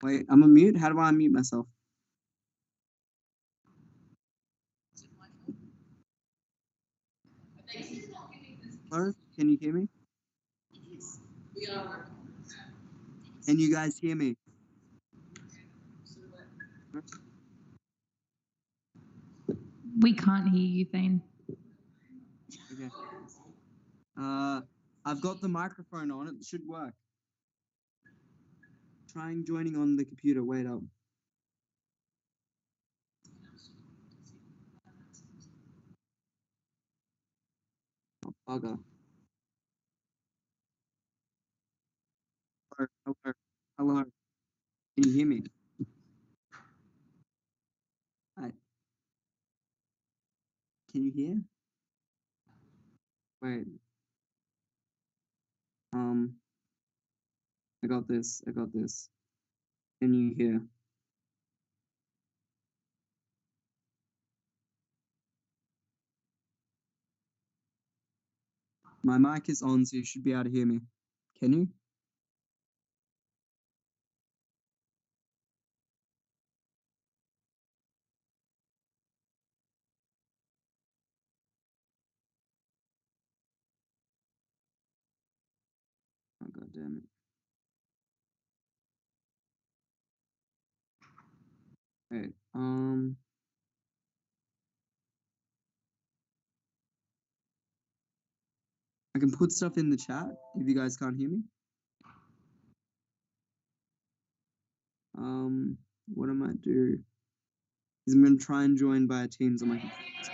Wait, I'm on mute? How do I unmute myself? Hello? Can you hear me? Can you guys hear me? We can't hear you, Thane. Okay. I've got the microphone on. It should work. Trying joining on the computer. Wait up. Oh, bugger. Hello, hello, hello. Can you hear me? Hi. Can you hear? Wait. I got this. I got this. Can you hear? My mic is on, so you should be able to hear me. Can you? Oh, god damn it. Wait, I can put stuff in the chat if you guys can't hear me. What I might do is I'm going to try and join via Teams on my computer.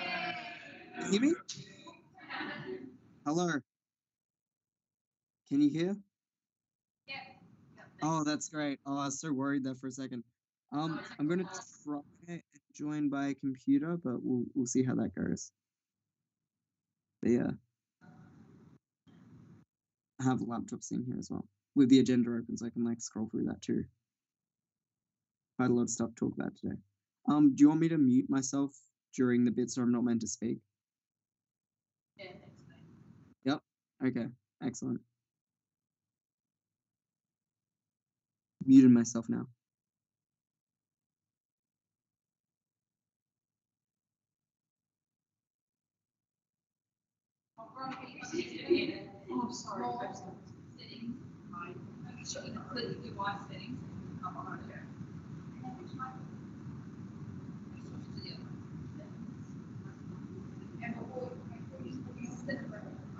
Can you hear me? Hello? Can you hear? Yeah. Oh, that's great. Oh, I was so worried there for a second. I'm going to try and join by computer, but we'll see how that goes. But yeah. I have laptops in here as well with the agenda open, so I can like scroll through that too. Quite a lot of stuff to talk about today. Do you want me to mute myself during the bits where I'm not meant to speak? Yeah, that's fine. Yep. Okay. Excellent. Muted myself now. Oh, sorry. Settings. Right. Click device settings.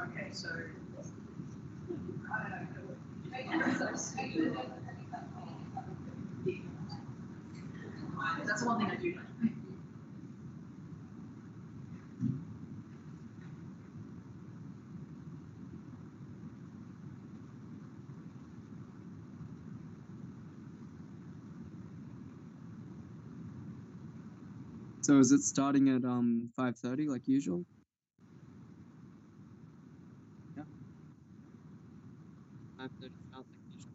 Okay, so that's one thing I do know. So is it starting at 5:30 like usual? Yeah. 5:30 start like usual.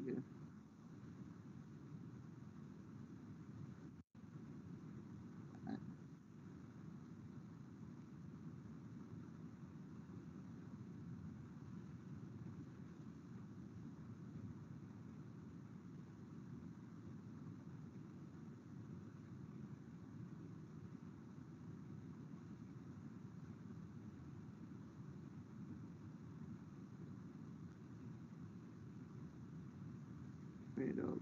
Okay. Wait up.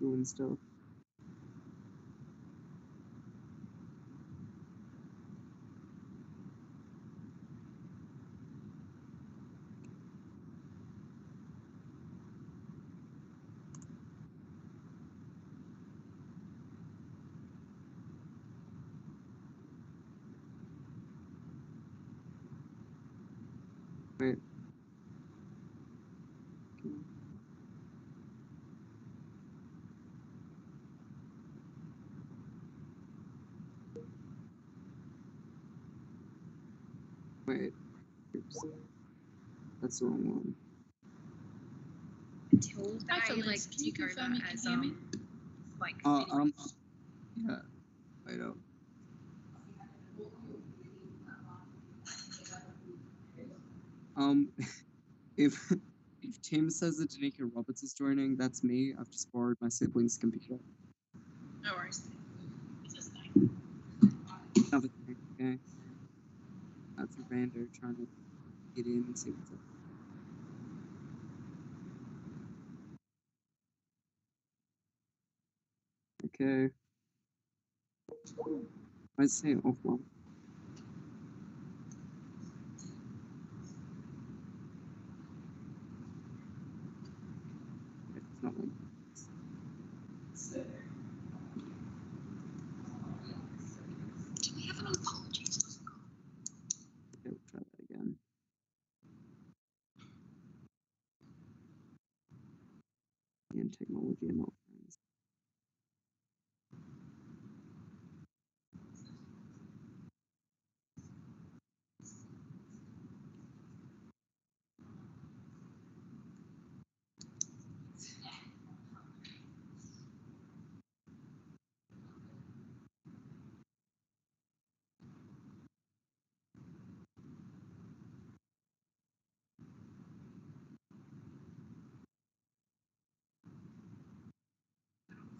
Doing stuff. Wait. Oops. That's the wrong one. Until Hi, I Felice. like Can you take over confirm you can as hear me? like Yeah. Wait up. If Tim says that Danica Roberts is joining, that's me. I've just borrowed my sibling's computer. No worries. Another thing, okay? That's a rando trying to get in and see what's up. Okay. I say offline. It's not like Do we have any apologies? okay, we'll try that again. And technology and not friends.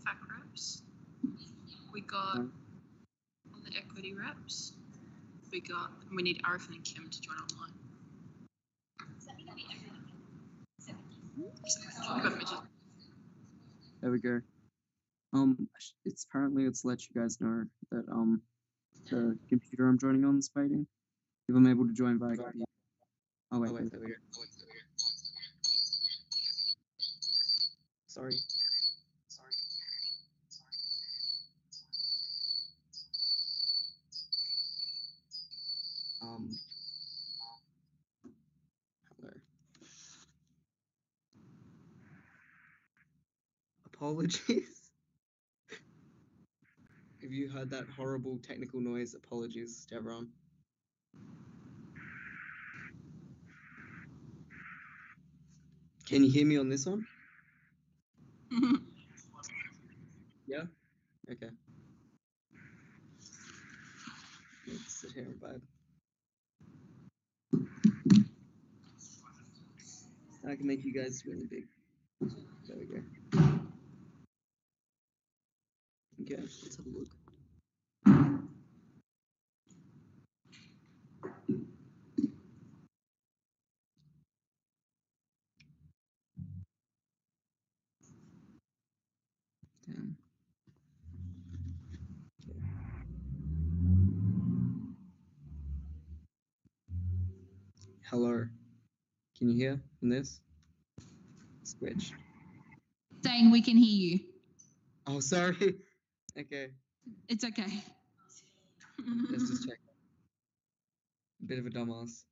Fact reps. We got Right. on the equity reps. We need Arif and Kim to join online. But Mitch is There we go. It's apparently it's let you guys know that the computer I'm joining on is fading. If I'm able to join via computer. Oh wait, there we go. Sorry. Um, hello. Apologies. If you heard that horrible technical noise, apologies to everyone. Can you hear me on this one? Yeah? Okay. Let's sit here and vibe. I can make you guys really big. There we go. Okay, let's have a look. Damn. Okay. Hello. Can you hear in this? Switch. Saying we can hear you. Oh, sorry. Okay, It's okay. let's just check. A bit of a dumbass.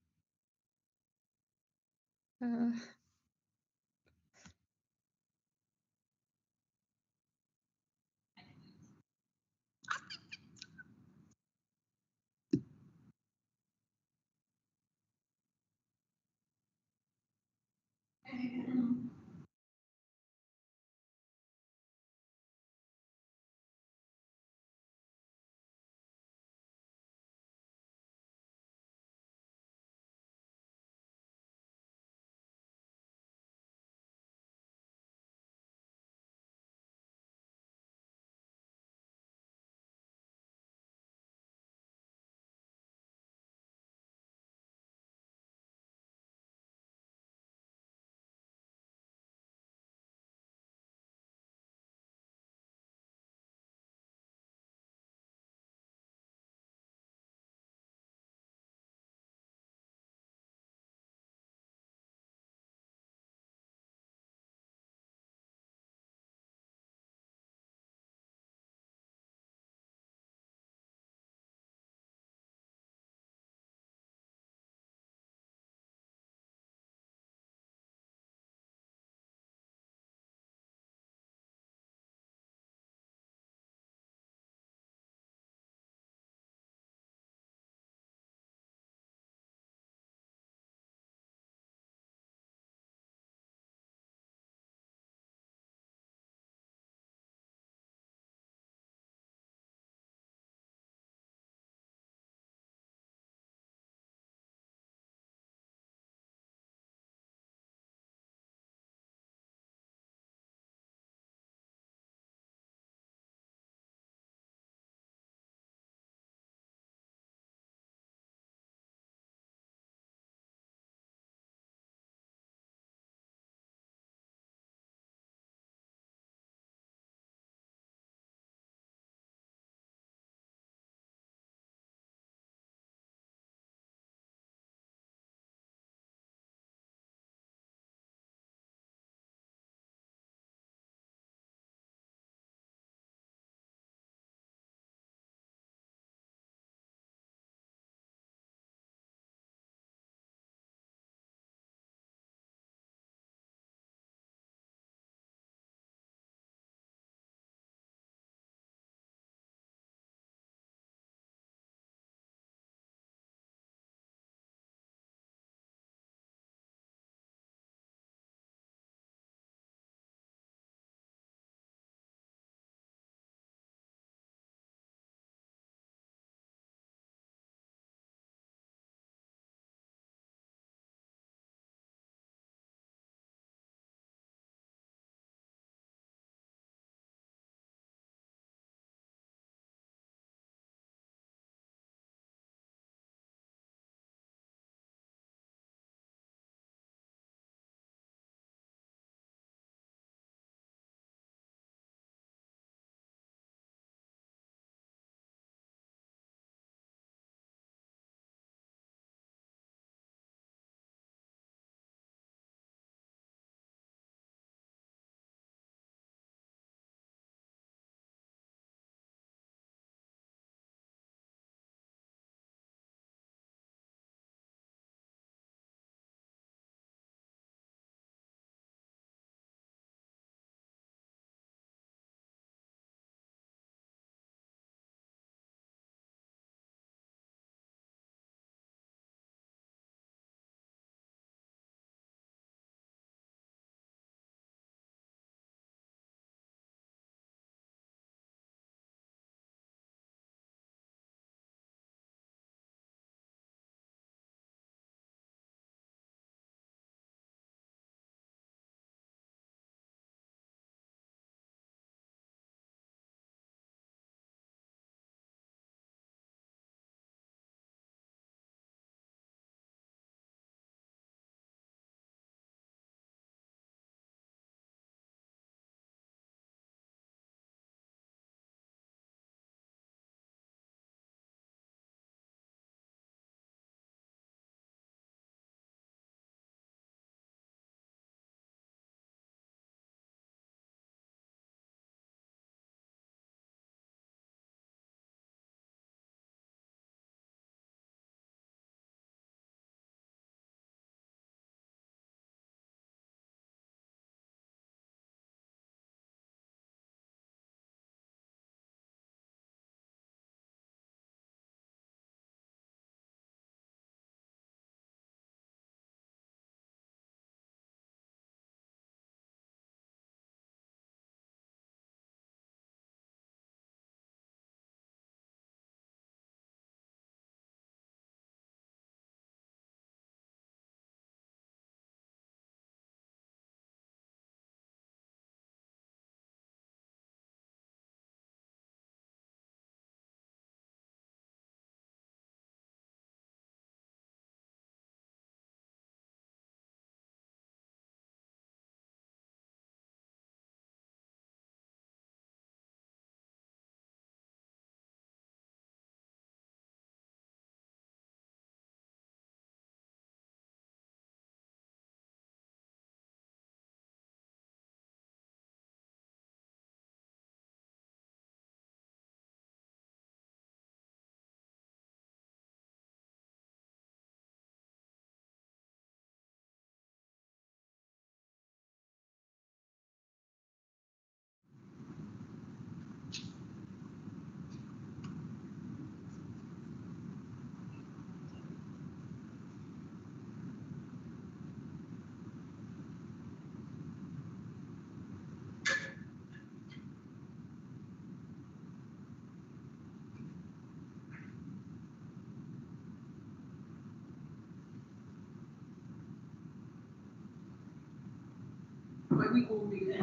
we all knew that.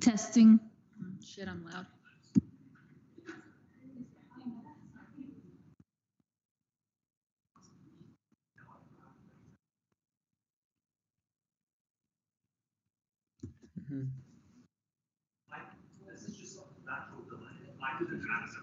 Testing. Shit, I'm loud. This is just a natural delay. I couldn't answer.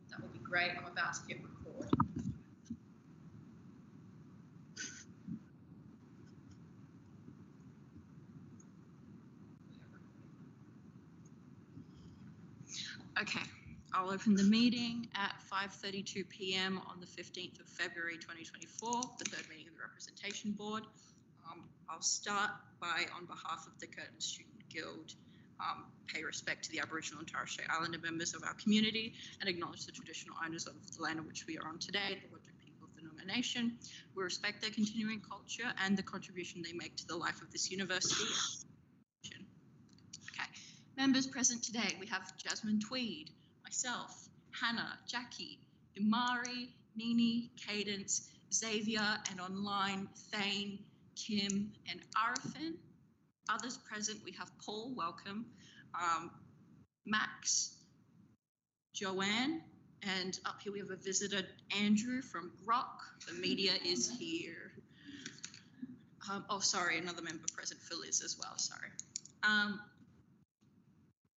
That would be great. I'm about to hit record. Okay, I'll open the meeting at 5:32 p.m. on the 15th of February 2024, the third meeting of the Representation Board. I'll start by, on behalf of the Curtin Student Guild, pay respect to the Aboriginal and Torres Strait Islander members of our community and acknowledge the traditional owners of the land on which we are on today, the Whadjuk people of the Noongar Nation. We respect their continuing culture and the contribution they make to the life of this university. Okay, members present today, we have Jasmine Tweed, myself, Hannah, Jackie, Imari, Nini, Cadence, Xavier, and online, Thane, Kim, and Arifin. Others present, we have Paul, welcome, Max, Joanne, and up here we have a visitor, Andrew from Grok. The media is here. Oh, sorry, another member present for Liz as well, sorry.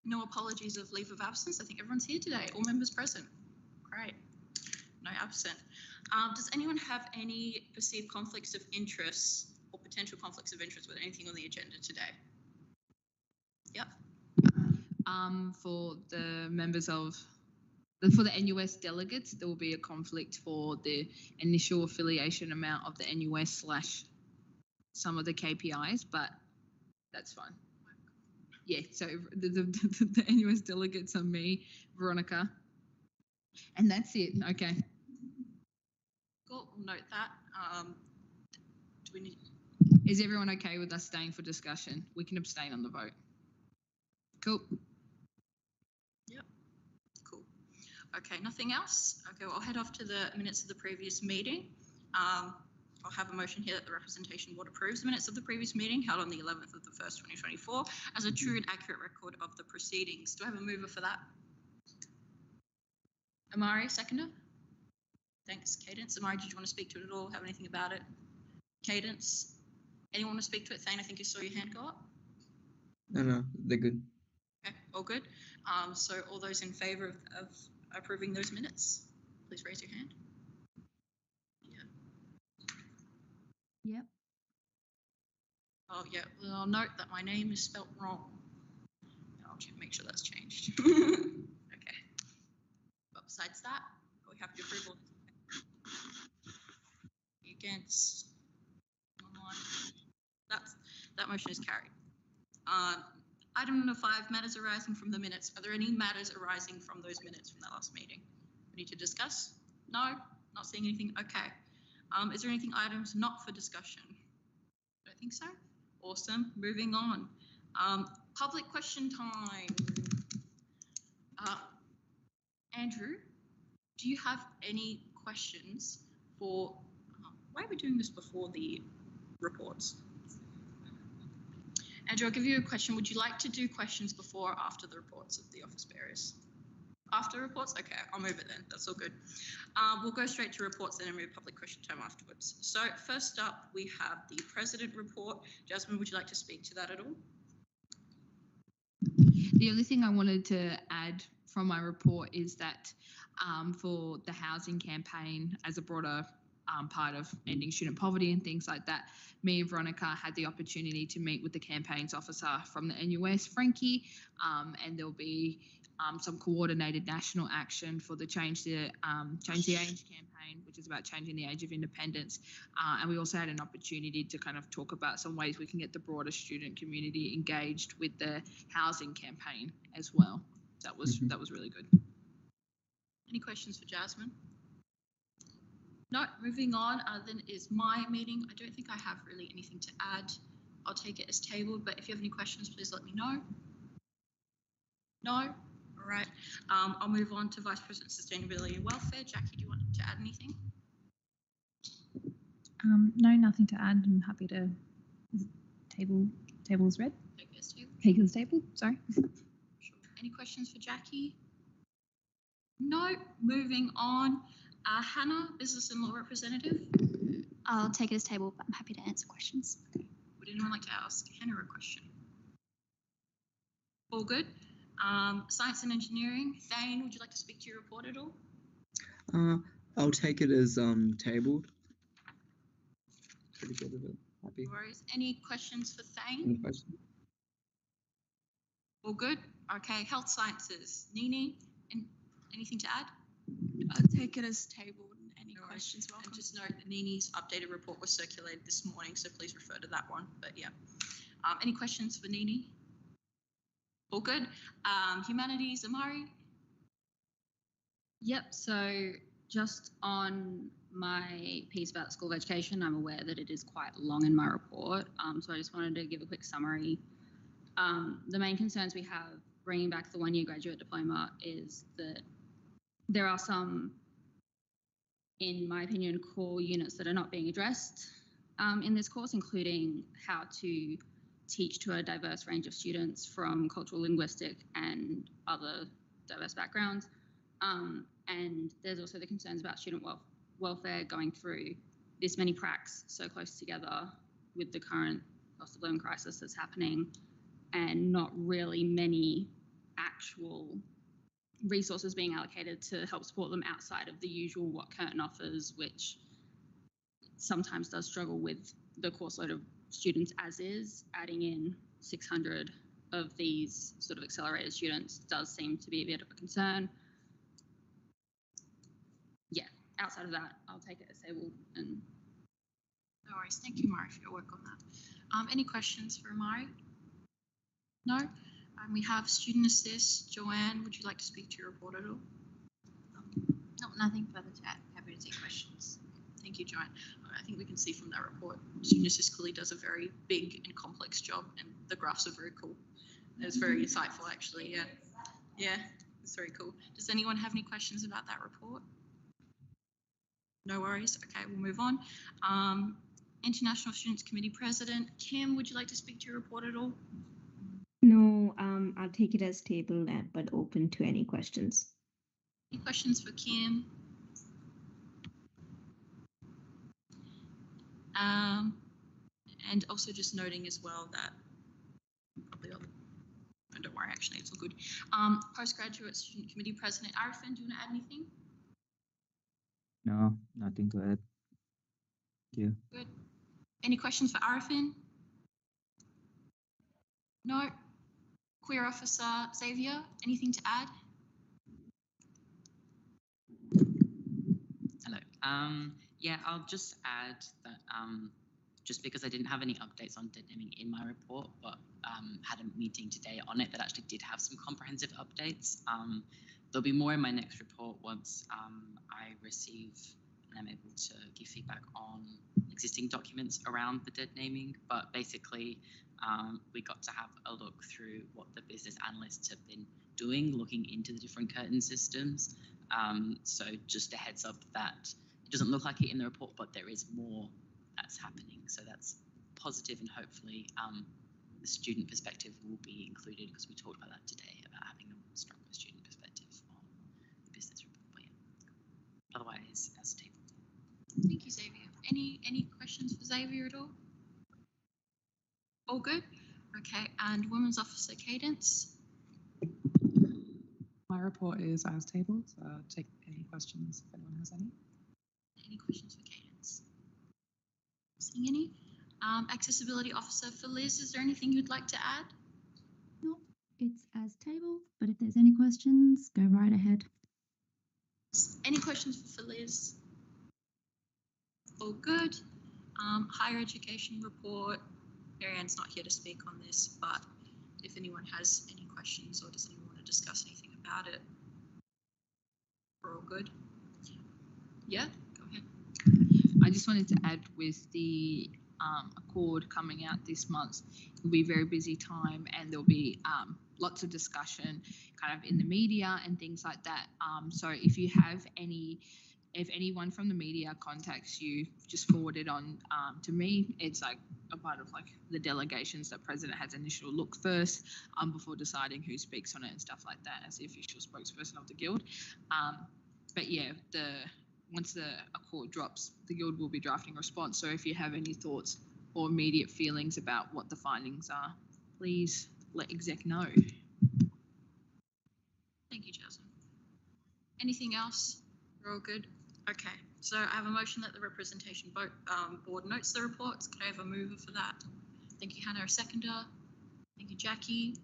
No apologies of leave of absence. I think everyone's here today, all members present. Great, no absent. Does anyone have any perceived conflicts of interest or potential conflicts of interest with anything on the agenda today? Yep. For the members of for the NUS delegates, there will be a conflict for the initial affiliation amount of the NUS / some of the KPIs, but that's fine. Yeah, so the NUS delegates are me, Veronica, and that's it. Okay. Cool, we'll note that. Do we need? Is everyone okay with us staying for discussion? We can abstain on the vote. Cool. Cool. Okay, nothing else? Okay, well, I'll head off to the minutes of the previous meeting. I'll have a motion here that the representation board approves the minutes of the previous meeting held on the 11th of the 1st, 2024 as a true and accurate record of the proceedings. Do I have a mover for that? Amari, seconder? Thanks, Cadence. Amari, did you want to speak to it at all? Have anything about it? Cadence? Anyone want to speak to it? Thane, I think you saw your hand go up. No, they're good. Okay, all good. So all those in favour of approving those minutes, please raise your hand. Yep. Oh, yeah, well, I'll note that my name is spelt wrong. I'll make sure that's changed. Okay. But besides that, are we happy to approve all? Against? That motion is carried. Item number 5, matters arising from the minutes. Are there any matters arising from those minutes from that last meeting we need to discuss? No, not seeing anything. Okay. Is there anything items not for discussion? I don't think so. Awesome. Moving on. Public question time. Andrew, do you have any questions for? Why are we doing this before the reports? Andrew, I'll give you a question. Would you like to do questions before or after the reports of the office bearers? After reports? Okay, I'll move it then. That's all good. We'll go straight to reports then and move public question time afterwards. So first up, we have the president report. Jasmine, would you like to speak to that at all? The only thing I wanted to add from my report is that for the housing campaign as a broader part of ending student poverty and things like that, me and Veronica had the opportunity to meet with the campaigns officer from the NUS, Frankie, and there'll be some coordinated national action for the Change the Age campaign, which is about changing the age of independence. And we also had an opportunity to kind of talk about some ways we can get the broader student community engaged with the housing campaign as well. That was really good. Any questions for Jasmine? No, moving on, then is my meeting. I don't think I have really anything to add. I'll take it as tabled, but if you have any questions, please let me know. No? All right. I'll move on to Vice President Sustainability and Welfare. Jackie, do you want to add anything? No, nothing to add. I'm happy to table is read. Take it as tabled. Take it as table, sorry. Sure. Any questions for Jackie? No, moving on. Hannah, Business and Law Representative. I'll take it as table, but I'm happy to answer questions. Would anyone like to ask Hannah a question? All good. Science and Engineering. Thane, would you like to speak to your report at all? I'll take it as tabled. Pretty good at it. Happy. No worries. Any questions for Thane? Any questions? All good. Okay. Health Sciences. Nini, anything to add? I'll take it as tabled. Any questions, welcome. And just note that Nini's updated report was circulated this morning, so please refer to that one. But yeah, any questions for Nini? All good. Humanities, Amari. Yep. So just on my piece about school of education, I'm aware that it is quite long in my report. So I just wanted to give a quick summary. The main concerns we have bringing back the one-year graduate diploma is that there are some, in my opinion, core units that are not being addressed in this course, including how to teach to a diverse range of students from cultural, linguistic, and other diverse backgrounds. And there's also the concerns about student welfare going through this many pracs so close together with the current cost of living crisis that's happening, and not really many actual resources being allocated to help support them outside of the usual what Curtin offers, which sometimes does struggle with the course load of students as is. Adding in 600 of these sort of accelerated students does seem to be a bit of a concern. Yeah, outside of that, I'll take it as tabled. And No worries. Thank you, Mari, for your work on that. Any questions for Mari? No? We have student assist. Joanne, would you like to speak to your report at all? No, nothing further to add. Happy to take questions. Thank you, Joanne. I think we can see from that report, student assist clearly does a very big and complex job, and the graphs are very cool. It's very insightful, actually. Yeah, yeah, it's very cool. Does anyone have any questions about that report? No worries. Okay, we'll move on. International Students Committee President Kim, would you like to speak to your report at all? No, I'll take it as tabled, but open to any questions. Any questions for Kim? And also just noting as well that probably don't worry, actually, it's all good. Postgraduate Student Committee President Arifin, do you want to add anything? No, nothing to add. Thank you. Good. Any questions for Arifin? No. Queer Officer Xavier, anything to add? Hello. Yeah, I'll just add that just because I didn't have any updates on dead naming in my report, but had a meeting today on it that actually did have some comprehensive updates. There'll be more in my next report once I receive and I'm able to give feedback on existing documents around the dead naming. But basically, we got to have a look through what the business analysts have been doing, looking into the different curtain systems. So just a heads up that it doesn't look like it in the report, but there is more that's happening. So that's positive, and hopefully the student perspective will be included, because we talked about that today, about having a stronger student perspective on the business report. But yeah, otherwise, as tabled. Thank you, Xavier. Any questions for Xavier at all? All good? Okay, and Women's Officer Cadence? My report is as tabled, so I'll take any questions if anyone has any. Any questions for Cadence? Seeing any? Accessibility Officer for Liz, is there anything you'd like to add? No, it's as tabled, but if there's any questions, go right ahead. Any questions for Liz? All good. Higher Education Report. Marianne's not here to speak on this, but if anyone has any questions or does anyone want to discuss anything about it, we're all good. Yeah, go ahead. I just wanted to add, with the Accord coming out this month, it'll be a very busy time, and there'll be lots of discussion kind of in the media and things like that. So if you have if anyone from the media contacts you, just forward it on to me. It's like a part of like the delegations that President has initial look first before deciding who speaks on it and stuff like that, as the official spokesperson of the Guild. But yeah, once the Accord drops, the Guild will be drafting a response. So if you have any thoughts or immediate feelings about what the findings are, please let exec know. Thank you, Jasmine. Anything else? We're all good? Okay, so I have a motion that the Representation Board notes the reports. Can I have a mover for that? Thank you, Hannah. A seconder? Thank you, Jackie.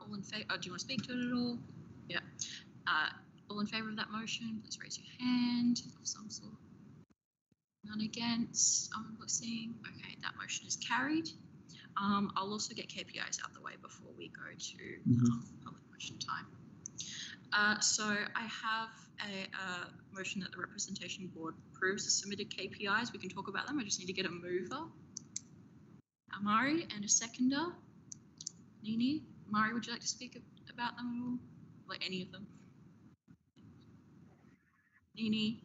All in favor? Do you want to speak to it at all? Yeah. All in favour of that motion, please raise your hand of some sort. None against. We're seeing. Okay, that motion is carried. I'll also get KPIs out the way before we go to public question time. So I have a motion that the Representation Board approves the submitted KPIs. We can talk about them. I just need to get a mover. Amari, and a seconder. Nini. Amari, would you like to speak about them at all? Like any of them? Nini,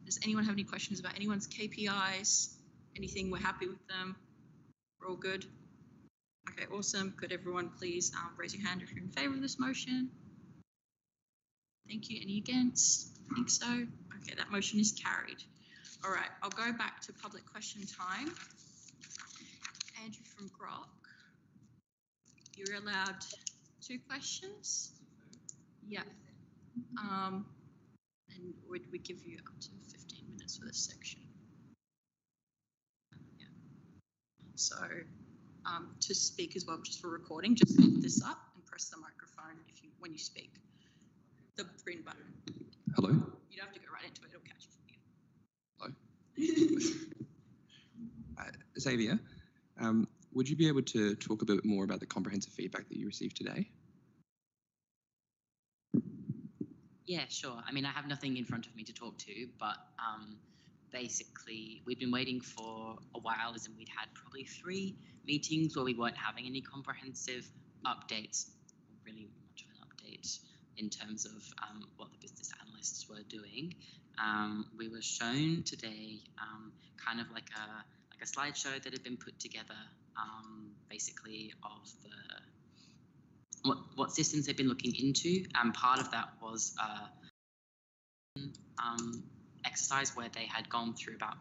does anyone have any questions about anyone's KPIs? Anything, we're happy with them? We're all good? Okay, awesome. Could everyone please raise your hand if you're in favour of this motion? Thank you. Any against? I think so. Okay, that motion is carried. All right, I'll go back to public question time. Andrew from Grok, you're allowed 2 questions. Yeah. And we give you up to 15 minutes for this section. Yeah. So to speak as well, just for recording. Just lift this up and press the microphone when you speak. The green button. Hello. You don't have to go right into it. It'll catch you from here. Hello. Xavier, would you be able to talk a bit more about the comprehensive feedback that you received today? Yeah, sure. I mean, I have nothing in front of me to talk to, but basically we've been waiting for a while, as in we'd had probably 3 meetings where we weren't having any comprehensive updates, really much of an update in terms of what the business analysts were doing. We were shown today kind of like a slideshow that had been put together, basically of what systems they've been looking into, and part of that was exercise where they had gone through about,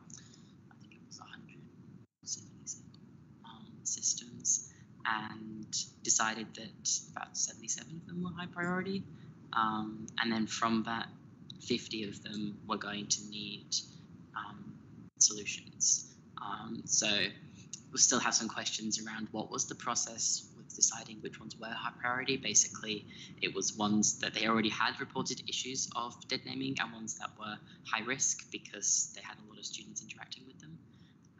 I think it was 177 systems, and decided that about 77 of them were high priority, and then from that 50 of them were going to need solutions. So we'll still have some questions around what was the process with deciding which ones were high priority. Basically, it was ones that they already had reported issues of dead naming and ones that were high risk because they had a lot of students interacting with them,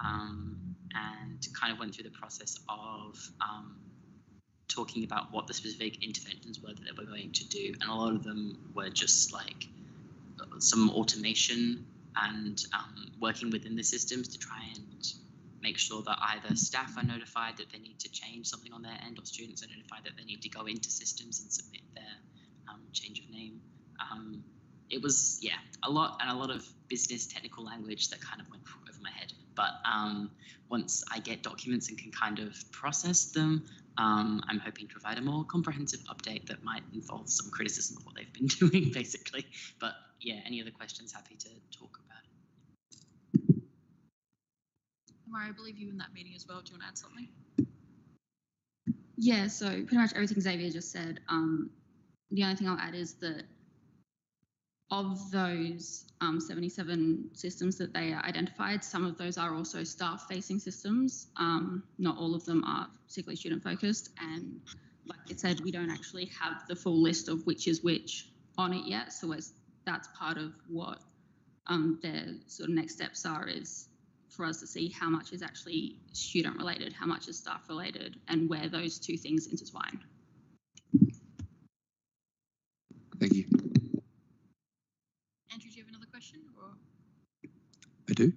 and kind of went through the process of talking about what the specific interventions were that they were going to do. And a lot of them were just like some automation and working within the systems to try and make sure that either staff are notified that they need to change something on their end, or students are notified that they need to go into systems and submit their change of name. It was, yeah, a lot of business technical language that kind of went over my head. But once I get documents and can kind of process them, I'm hoping to provide a more comprehensive update that might involve some criticism of what they've been doing, basically. But yeah, any other questions, happy to talk about it. Amari, I believe you in that meeting as well. Do you want to add something? Yeah, so pretty much everything Xavier just said. The only thing I'll add is that of those 77 systems that they identified, some of those are also staff-facing systems. Not all of them are particularly student-focused, and like it said, we don't actually have the full list of which is which on it yet. So that's part of what their sort of next steps are, is for us to see how much is actually student-related, how much is staff-related, and where those two things intertwine. Thank you. Andrew, do you have another question? Or? I do.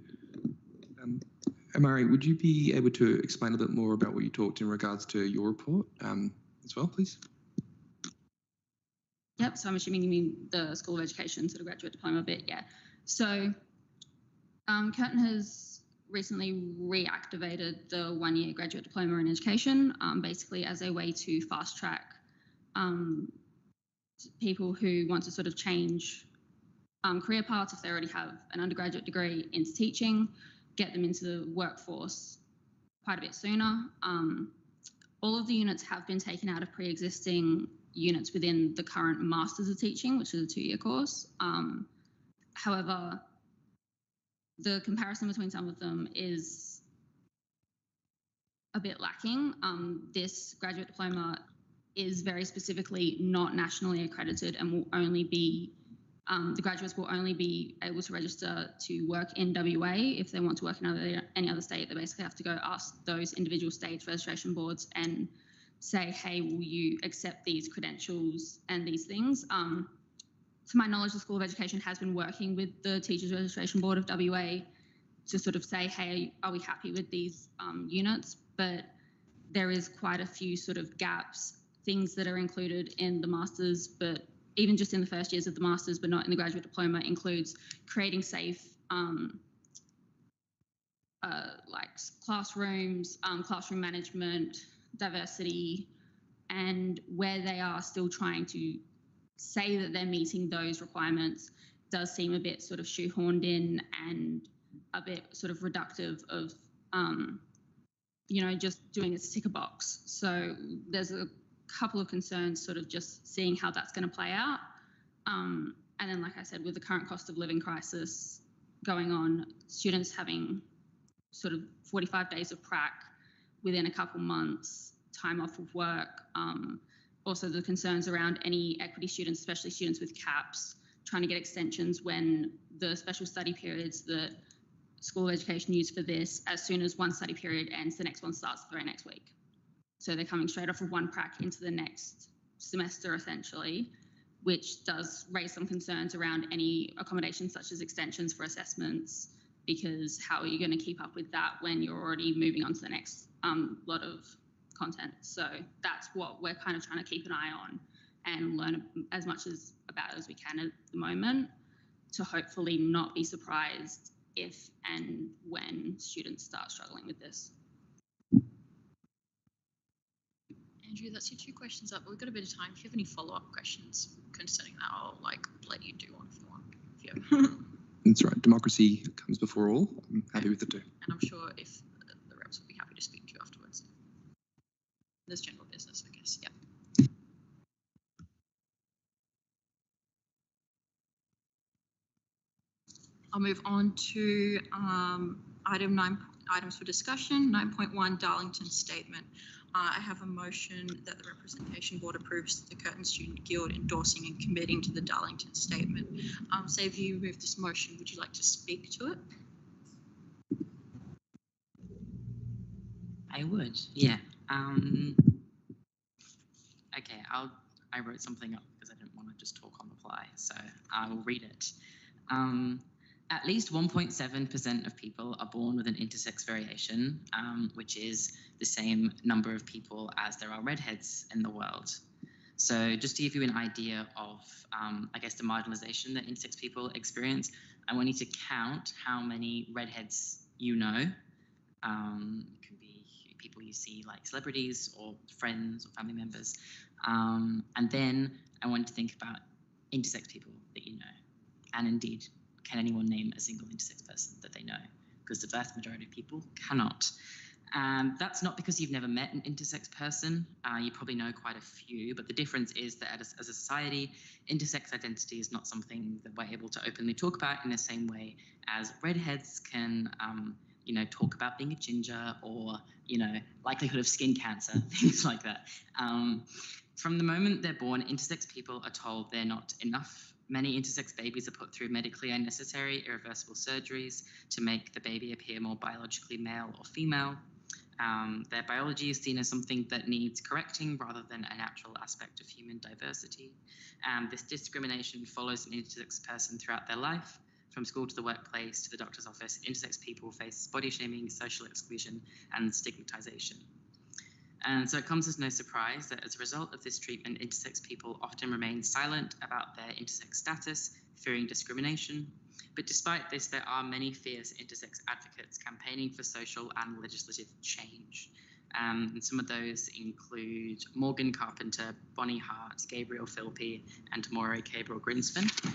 Amari, would you be able to explain a bit more about what you talked in regards to your report as well, please? Yep, so I'm assuming you mean the School of Education sort of graduate diploma bit, yeah. So Curtin has recently reactivated the 1-year graduate diploma in education, basically as a way to fast track people who want to sort of change career paths if they already have an undergraduate degree into teaching, get them into the workforce quite a bit sooner. All of the units have been taken out of pre-existing units within the current Masters of Teaching, which is a 2-year course. However, the comparison between some of them is a bit lacking. This graduate diploma is very specifically not nationally accredited and will only be, the graduates will only be able to register to work in WA. If they want to work in any other state, they basically have to go ask those individual states registration boards and say, hey, will you accept these credentials and these things? To my knowledge, the School of Education has been working with the Teachers Registration Board of WA to sort of say, hey, are we happy with these units? But there is quite a few sort of gaps, things that are included in the Masters, but even just in the first years of the Masters, but not in the graduate diploma, includes creating safe like classrooms, classroom management, diversity, and where they are still trying to say that they're meeting those requirements does seem a bit sort of shoehorned in and a bit sort of reductive of, you know, just doing it to tick a box. So there's a couple of concerns sort of just seeing how that's going to play out. And then, like I said, with the current cost of living crisis going on, students having sort of 45 days of prac within a couple months, time off of work. Also the concerns around any equity students, especially students with caps, trying to get extensions when the special study periods that School of Education use for this, as soon as one study period ends, the next one starts the very next week. So they're coming straight off of one prac into the next semester, essentially, which does raise some concerns around any accommodations such as extensions for assessments, because how are you going to keep up with that when you're already moving on to the next lot of content? So that's what we're kind of trying to keep an eye on and learn as much about as we can at the moment, to hopefully not be surprised if and when students start struggling with this. Andrew, that's your 2 questions up, but we've got a bit of time. If you have any follow-up questions concerning that, I'll let you do one if you want. If you have. That's right. Democracy comes before all. I'm happy with it too. And I'm sure if the reps will be happy to speak to you afterwards. There's general business, I guess. Yep. I'll move on to items for discussion. 9.1 Darlington Statement. I have a motion that the Representation Board approves the Curtin Student Guild endorsing and committing to the Darlington Statement. Say if you move this motion, would you like to speak to it? I would, yeah. Okay, I wrote something up because I didn't want to just talk on the fly, so I will read it. At least 1.7% of people are born with an intersex variation, which is the same number of people as there are redheads in the world. So just to give you an idea of, I guess, the marginalization that intersex people experience, I want you to count how many redheads you know. It can be people you see like celebrities or friends or family members. And then I want you to think about intersex people that you know. And indeed, can anyone name a single intersex person that they know? Because the vast majority of people cannot. That's not because you've never met an intersex person. You probably know quite a few, but the difference is that as a society, intersex identity is not something that we're able to openly talk about in the same way as redheads can, talk about being a ginger or, likelihood of skin cancer, things like that. From the moment they're born, intersex people are told they're not enough. Many intersex babies are put through medically unnecessary, irreversible surgeries to make the baby appear more biologically male or female. Their biology is seen as something that needs correcting rather than a natural aspect of human diversity. This discrimination follows an intersex person throughout their life, from school to the workplace to the doctor's office. Intersex people face body shaming, social exclusion, and stigmatization. And so it comes as no surprise that as a result of this treatment, intersex people often remain silent about their intersex status, fearing discrimination. But despite this, there are many fierce intersex advocates campaigning for social and legislative change. And some of those include Morgan Carpenter, Bonnie Hart, Gabriel Philpy, and Maureen Cabral-Grinspan.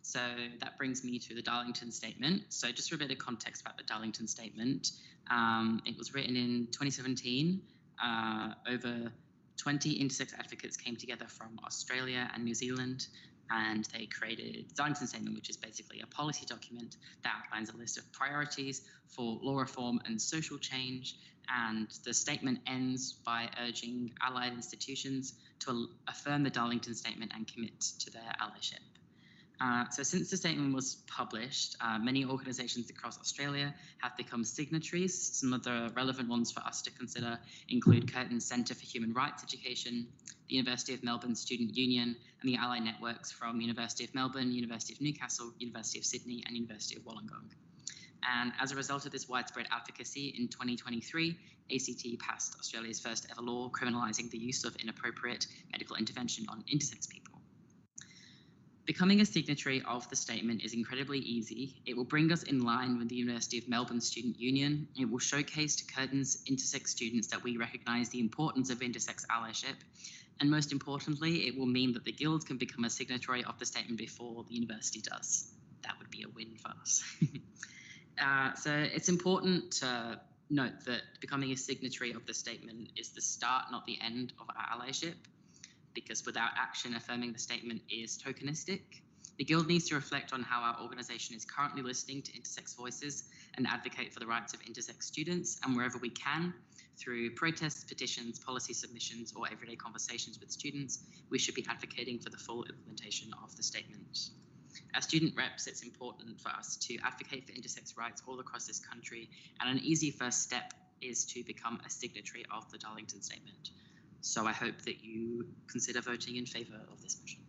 So that brings me to the Darlington Statement. So just for a bit of context about the Darlington Statement, it was written in 2017. Over 20 intersex advocates came together from Australia and New Zealand, and they created the Darlington Statement, which is basically a policy document that outlines a list of priorities for law reform and social change. And the statement ends by urging allied institutions to affirm the Darlington Statement and commit to their allyship. So since the statement was published, many organisations across Australia have become signatories. Some of the relevant ones for us to consider include Curtin's Centre for Human Rights Education, the University of Melbourne Student Union, and the allied networks from University of Melbourne, University of Newcastle, University of Sydney, and University of Wollongong. And as a result of this widespread advocacy, in 2023, ACT passed Australia's first ever law criminalising the use of inappropriate medical intervention on intersex people. Becoming a signatory of the statement is incredibly easy. It will bring us in line with the University of Melbourne Student Union. It will showcase to Curtin's intersex students that we recognise the importance of intersex allyship. And most importantly, it will mean that the Guild can become a signatory of the statement before the university does. That would be a win for us. So it's important to note that becoming a signatory of the statement is the start, not the end of our allyship, because without action affirming the statement is tokenistic. The Guild needs to reflect on how our organisation is currently listening to intersex voices and advocate for the rights of intersex students, and wherever we can, through protests, petitions, policy submissions, or everyday conversations with students, we should be advocating for the full implementation of the statement. As student reps, it's important for us to advocate for intersex rights all across this country, and an easy first step is to become a signatory of the Darlington Statement. So I hope that you consider voting in favour of this motion.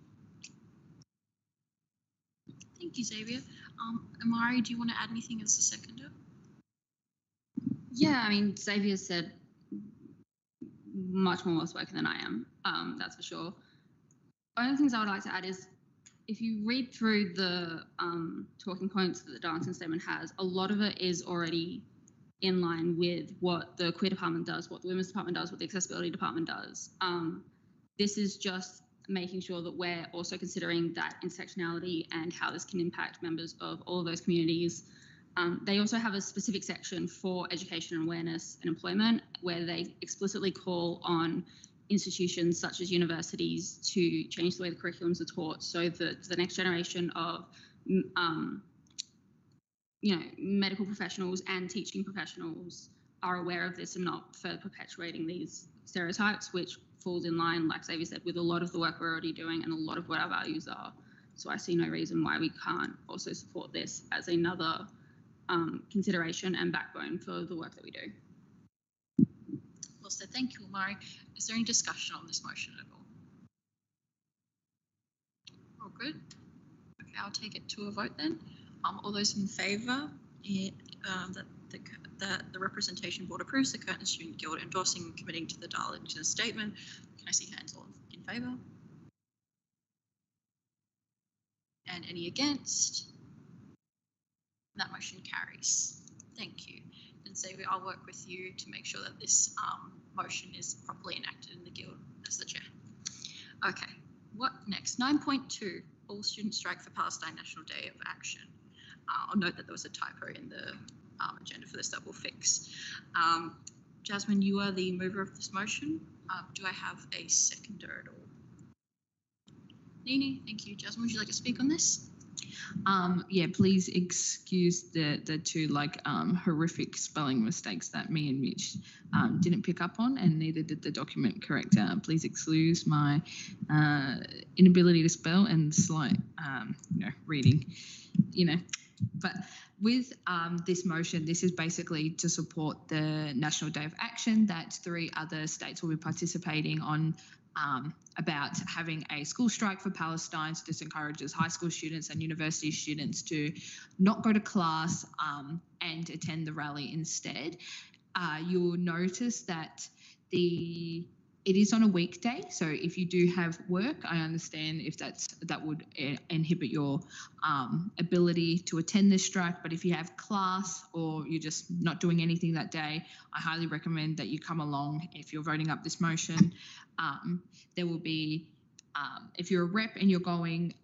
Thank you, Xavier. Amari, do you want to add anything as a seconder? Yeah, I mean, Xavier said much more well-spoken than I am, that's for sure. Only things I would like to add is, if you read through the talking points that the Darlington Statement has, a lot of it is already in line with what the queer department does, what the women's department does, what the accessibility department does. This is just making sure that we're also considering that intersectionality and how this can impact members of all of those communities. They also have a specific section for education and awareness and employment, where they explicitly call on institutions such as universities to change the way the curriculums are taught, so that the next generation of medical professionals and teaching professionals are aware of this and not further perpetuating these stereotypes, which falls in line, like Xavier said, with a lot of the work we're already doing and a lot of what our values are. So I see no reason why we can't also support this as another consideration and backbone for the work that we do. Well said. Thank you, Amari. Is there any discussion on this motion at all? All good. Okay, I'll take it to a vote then. All those in favour that the Representation Board approves the Curtin Student Guild endorsing and committing to the Darlington Statement. Can I see hands all in favour? And any against? That motion carries. Thank you. And Xavier, I'll work with you to make sure that this motion is properly enacted in the Guild as the chair. Okay, what next? 9.2, all students strike for Palestine National Day of Action. I'll note that there was a typo in the agenda for this that we'll fix. Jasmine, you are the mover of this motion. Do I have a seconder at all? Nini, thank you. Jasmine, would you like to speak on this? Yeah, please excuse the two horrific spelling mistakes that me and Mitch didn't pick up on, and neither did the document corrector. Please excuse my inability to spell and slight reading, But with this motion, this is basically to support the National Day of Action that 3 other states will be participating on, about having a school strike for Palestine. So this encourages high school students and university students to not go to class and attend the rally instead. You'll notice that it is on a weekday, so if you do have work, I understand if that would inhibit your ability to attend this strike. But if you have class or you're just not doing anything that day, I highly recommend that you come along. If you're voting up this motion, there will be, if you're a rep and you're going,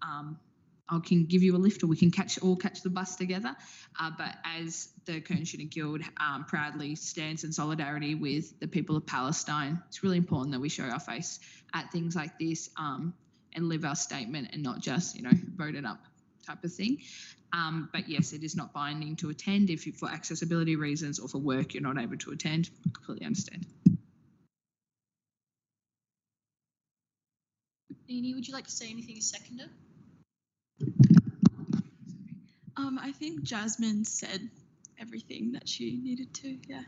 I can give you a lift, or we can all catch the bus together. But as the Curtin Student Guild proudly stands in solidarity with the people of Palestine, it's really important that we show our face at things like this and live our statement and not just, vote it up type of thing. But yes, it is not binding to attend. If you, for accessibility reasons or for work, you're not able to attend, I completely understand. Nini, would you like to say anything as seconder? I think Jasmine said everything that she needed to, yeah.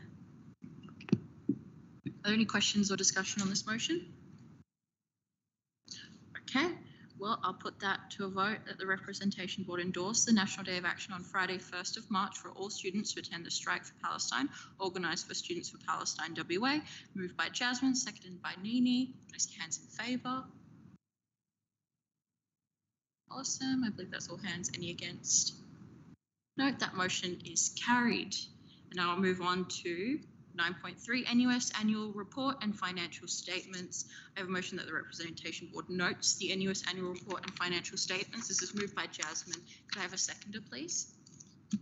Are there any questions or discussion on this motion? Okay, well, I'll put that to a vote that the Representation Board endorse the National Day of Action on Friday, 1st of March for all students to attend the Strike for Palestine, organised for Students for Palestine WA, moved by Jasmine, seconded by Nini. I see hands in favour. Awesome, I believe that's all hands. Any against? No, that motion is carried. And now I'll move on to 9.3, NUS Annual Report and Financial Statements. I have a motion that the Representation Board notes the NUS Annual Report and Financial Statements. This is moved by Jasmine. Could I have a seconder, please?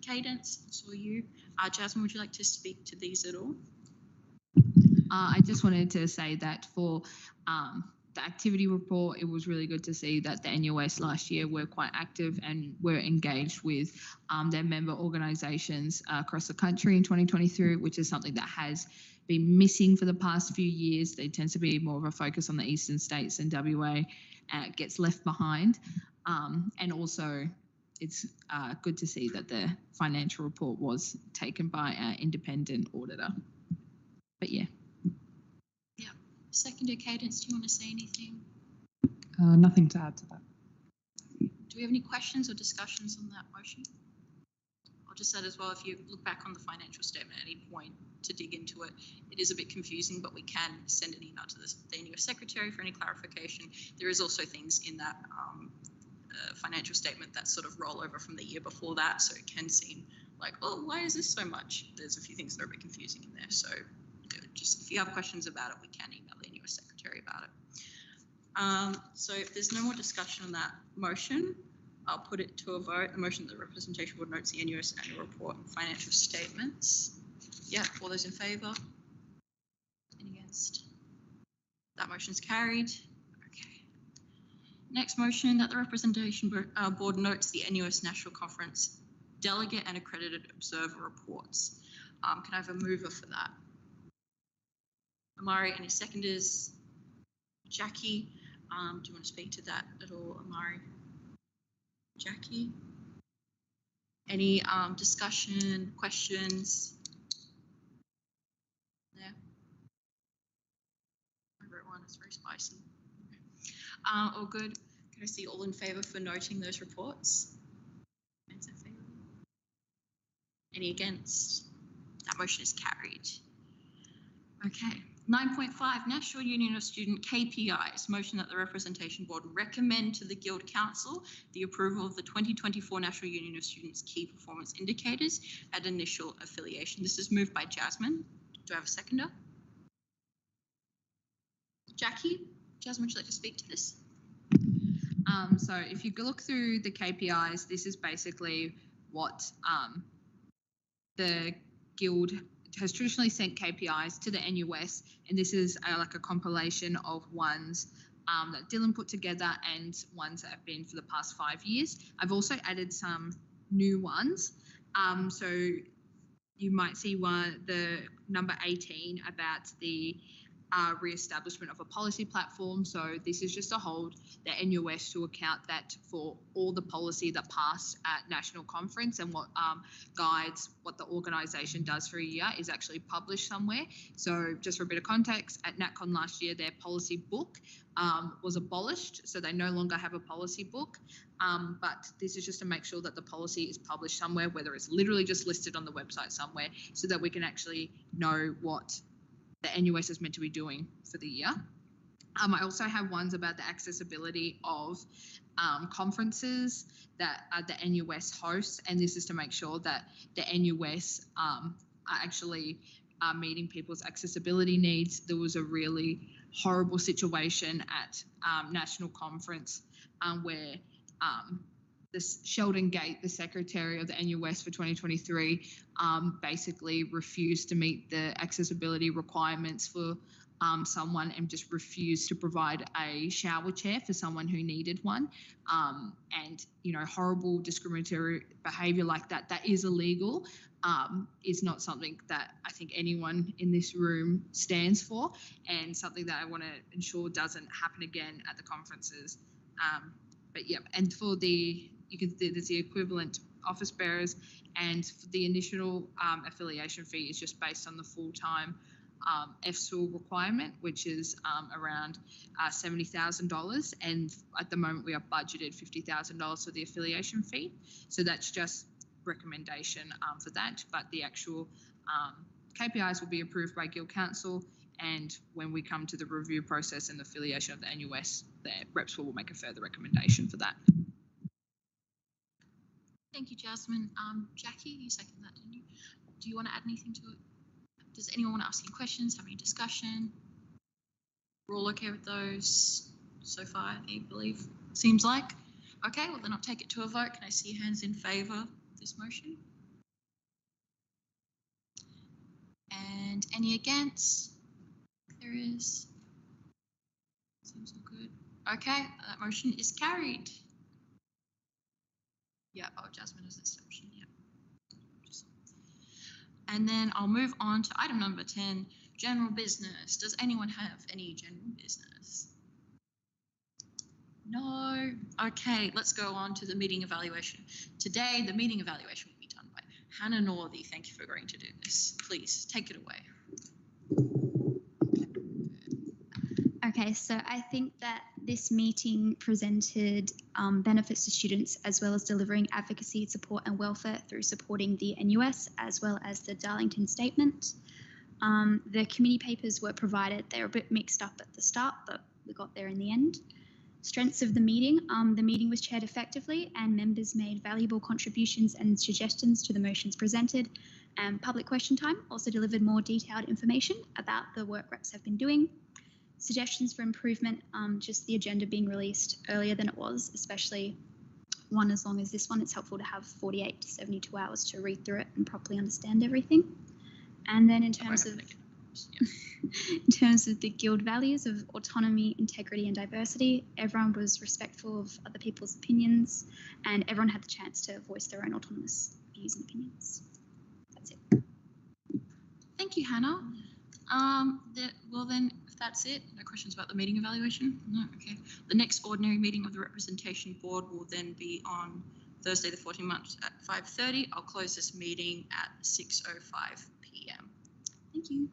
Cadence, I saw you. Jasmine, would you like to speak to these at all? I just wanted to say that for the activity report, it was really good to see that the NUS last year were quite active and were engaged with their member organisations across the country in 2023, which is something that has been missing for the past few years. There tends to be more of a focus on the eastern states, and WA gets left behind. And also, it's good to see that the financial report was taken by our independent auditor. But yeah. Seconder Cadence, do you want to say anything? Nothing to add to that. Do we have any questions or discussions on that motion? I'll just add as well, if you look back on the financial statement at any point to dig into it, it is a bit confusing, but we can send an email to the NUS Secretary for any clarification. There is also things in that financial statement that sort of roll over from the year before that, so it can seem like, oh, why is this so much? There's a few things that are a bit confusing in there, so just if you have questions about it, we can email the NUS Secretary about it. So if there's no more discussion on that motion, I'll put it to a vote. A motion that the Representation Board notes the NUS annual report and financial statements. Yeah, all those in favour? Any against? That motion's carried. Okay. Next motion, that the Representation Board notes the NUS National Conference delegate and accredited observer reports. Can I have a mover for that? Amari, any seconders? Jackie, do you want to speak to that at all, Amari? Jackie? Any discussion, questions? Yeah. Everyone, it's very spicy. All good. Can I see all in favour for noting those reports? Any against? That motion is carried. Okay. 9.5, National Union of Student KPIs. Motion that the Representation Board recommend to the Guild Council the approval of the 2024 National Union of Students Key Performance Indicators at initial affiliation. This is moved by Jasmine. Do I have a seconder? Jackie? Jasmine, would you like to speak to this? So if you look through the KPIs, this is basically what the Guild has traditionally sent KPIs to the NUS, and this is like a compilation of ones that Dylan put together and ones that have been for the past 5 years. I've also added some new ones. So you might see the number 18 about the re-establishment of a policy platform. So this is just to hold the NUS to account that for all the policy that passed at national conference and what guides what the organisation does for a year is actually published somewhere. So just for a bit of context, at NatCon last year, their policy book was abolished, so they no longer have a policy book. But this is just to make sure that the policy is published somewhere, whether it's literally just listed on the website somewhere, so that we can actually know what the NUS is meant to be doing for the year. I also have ones about the accessibility of conferences that the NUS hosts, and this is to make sure that the NUS are actually meeting people's accessibility needs. There was a really horrible situation at National Conference where Sheldon Gate, the Secretary of the NUS for 2023, basically refused to meet the accessibility requirements for someone and just refused to provide a shower chair for someone who needed one. And, you know, horrible discriminatory behaviour like that, that is illegal, is not something that I think anyone in this room stands for, and something that I want to ensure doesn't happen again at the conferences. But yeah, and for the, there's the equivalent office bearers, and for the initial affiliation fee is just based on the full-time FSUL requirement, which is around $70,000, and at the moment we are budgeted $50,000 for the affiliation fee. So that's just recommendation for that, but the actual KPIs will be approved by Guild Council, and when we come to the review process and the affiliation of the NUS, the reps will make a further recommendation for that. Thank you, Jasmine. Jackie, you seconded that, didn't you? Do you want to add anything to it? Does anyone want to ask any questions, have any discussion? We're all okay with those so far, I believe. Seems like. Okay, well then I'll take it to a vote. Can I see hands in favour of this motion? And any against? There is. So Seems all good. Okay, that motion is carried. Yeah, oh, Jasmine is an exception, yeah. And then I'll move on to item number 10, general business. Does anyone have any general business? No. Okay, let's go on to the meeting evaluation. Today, the meeting evaluation will be done by Hannah Northey. Thank you for agreeing to do this. Please take it away. Okay, so I think that this meeting presented benefits to students as well as delivering advocacy, support and welfare through supporting the NUS as well as the Darlington Statement. The committee papers were provided. They were a bit mixed up at the start, but we got there in the end. Strengths of the meeting was chaired effectively and members made valuable contributions and suggestions to the motions presented. Public question time also delivered more detailed information about the work reps have been doing. Suggestions for improvement, just the agenda being released earlier than it was, especially one as long as this one. It's helpful to have 48 to 72 hours to read through it and properly understand everything. And then in terms of the guild values of autonomy, integrity and diversity, everyone was respectful of other people's opinions and everyone had the chance to voice their own autonomous views and opinions. That's it. Thank you, Hannah. Well then, if that's it, no questions about the meeting evaluation? No, okay. The next ordinary meeting of the Representation Board will then be on Thursday the 14th March at 5:30. I'll close this meeting at 6:05 p.m. Thank you.